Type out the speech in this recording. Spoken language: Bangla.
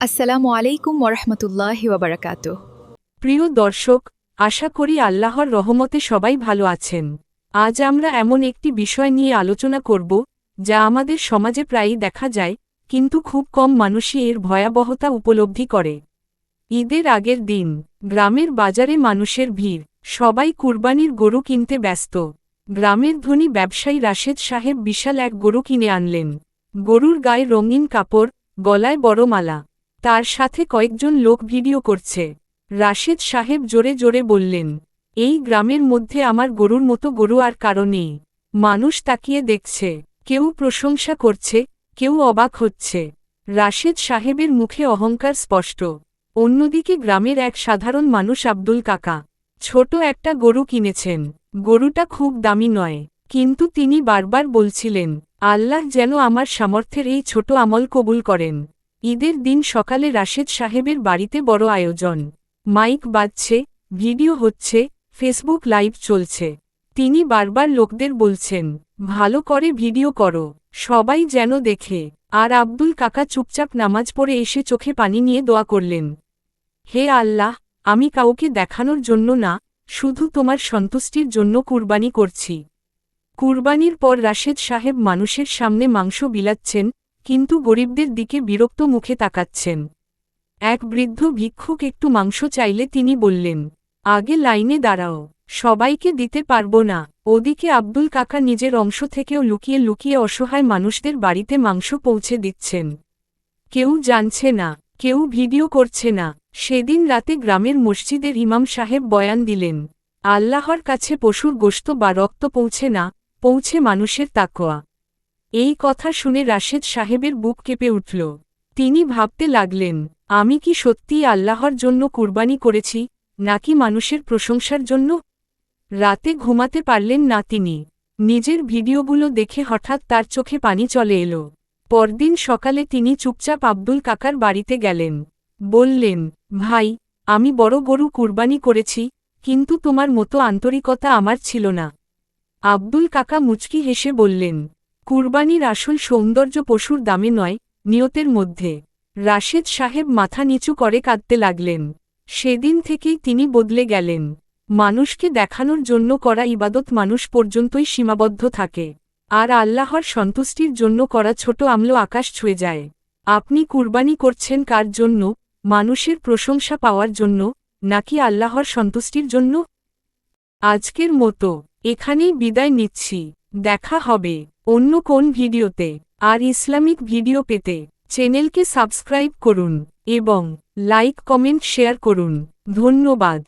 আসসালামু আলাইকুম ওরহমতুল্লাহি ওয়াবারাকাতুহ। প্রিয় দর্শক, আশা করি আল্লাহর রহমতে সবাই ভালো আছেন। আজ আমরা এমন একটি বিষয় নিয়ে আলোচনা করব যা আমাদের সমাজে প্রায়ই দেখা যায়, কিন্তু খুব কম মানুষই এর ভয়াবহতা উপলব্ধি করে। ঈদের আগের দিন গ্রামের বাজারে মানুষের ভিড়, সবাই কুরবানির গরু কিনতে ব্যস্ত। গ্রামের ধনী ব্যবসায়ী রাশেদ সাহেব বিশাল এক গরু কিনে আনলেন। গরুর গায়ে রঙিন কাপড়, গলায় বড় মালা। তার সাথে কয়েকজন লোক ভিডিও করছে। রাশেদ সাহেব জোরে জোরে বললেন, এই গ্রামের মধ্যে আমার গরুর মতো গরু আর কারো নেই। মানুষ তাকিয়ে দেখছে, কেউ প্রশংসা করছে, কেউ অবাক হচ্ছে। রাশেদ সাহেবের মুখে অহংকার স্পষ্ট। অন্যদিকে গ্রামের এক সাধারণ মানুষ আব্দুল কাকা ছোট একটা গরু কিনেছেন। গরুটা খুব দামি নয়, কিন্তু তিনি বারবার বলছিলেন, আল্লাহ যেন আমার সামর্থ্যের এই ছোট আমল কবুল করেন। ঈদের দিন সকালে রাশেদ সাহেবের বাড়িতে বড় আয়োজন। মাইক বাজছে, ভিডিও হচ্ছে, ফেসবুক লাইভ চলছে। তিনি বারবার লোকদের বলছেন, ভালো করে ভিডিও করো, সবাই যেন দেখে। আর আব্দুল কাকা চুপচাপ নামাজ পড়ে এসে চোখে পানি নিয়ে দোয়া করলেন, হে আল্লাহ, আমি কাউকে দেখানোর জন্য না, শুধু তোমার সন্তুষ্টির জন্য কুরবানি করছি। কুরবানির পর রাশেদ সাহেব মানুষের সামনে মাংস বিলাচ্ছেন, কিন্তু গরিবদের দিকে বিরক্ত মুখে তাকাচ্ছেন। এক বৃদ্ধ ভিক্ষুক একটু মাংস চাইলে তিনি বললেন, আগে লাইনে দাঁড়াও, সবাইকে দিতে পারবো না। ওদিকে আব্দুল কাকা নিজের অংশ থেকেও লুকিয়ে লুকিয়ে অসহায় মানুষদের বাড়িতে মাংস পৌঁছে দিচ্ছেন। কেউ জানছে না, কেউ ভিডিও করছে না। সেদিন রাতে গ্রামের মসজিদের ইমাম সাহেব বয়ান দিলেন, আল্লাহর কাছে পশুর গোশত বা রক্ত পৌঁছে না, পৌঁছে মানুষের তাকওয়া। এই কথা শুনে রাশেদ সাহেবের বুক কেঁপে উঠল। তিনি ভাবতে লাগলেন, আমি কি সত্যিই আল্লাহর জন্য কুরবানি করেছি, নাকি মানুষের প্রশংসার জন্য? রাতে ঘুমাতে পারলেন না তিনি। নিজের ভিডিওগুলো দেখে হঠাৎ তার চোখে পানি চলে এলো। পরদিন সকালে তিনি চুপচাপ আব্দুল কাকার বাড়িতে গেলেন। বললেন, ভাই, আমি বড় গরু কুরবানি করেছি, কিন্তু তোমার মতো আন্তরিকতা আমার ছিল না। আব্দুল কাকা মুচকি হেসে বললেন, কুরবানির আসল সৌন্দর্য পশুর দামে নয়, নিয়তের মধ্যে। রাশেদ সাহেব মাথা নিচু করে কাঁদতে লাগলেন। সেদিন থেকেই তিনি বদলে গেলেন। মানুষকে দেখানোর জন্য করা ইবাদত মানুষ পর্যন্তই সীমাবদ্ধ থাকে, আর আল্লাহর সন্তুষ্টির জন্য করা ছোট আমল আকাশ ছুঁয়ে যায়। আপনি কুরবানি করছেন কার জন্য, মানুষের প্রশংসা পাওয়ার জন্য, নাকি আল্লাহর সন্তুষ্টির জন্য? আজকের মতো এখানেই বিদায় নিচ্ছি। দেখা হবে অন্য কোন ভিডিওতে। আর ইসলামিক ভিডিও পেতে চ্যানেলকে সাবস্ক্রাইব করুন এবং লাইক কমেন্ট শেয়ার করুন। ধন্যবাদ।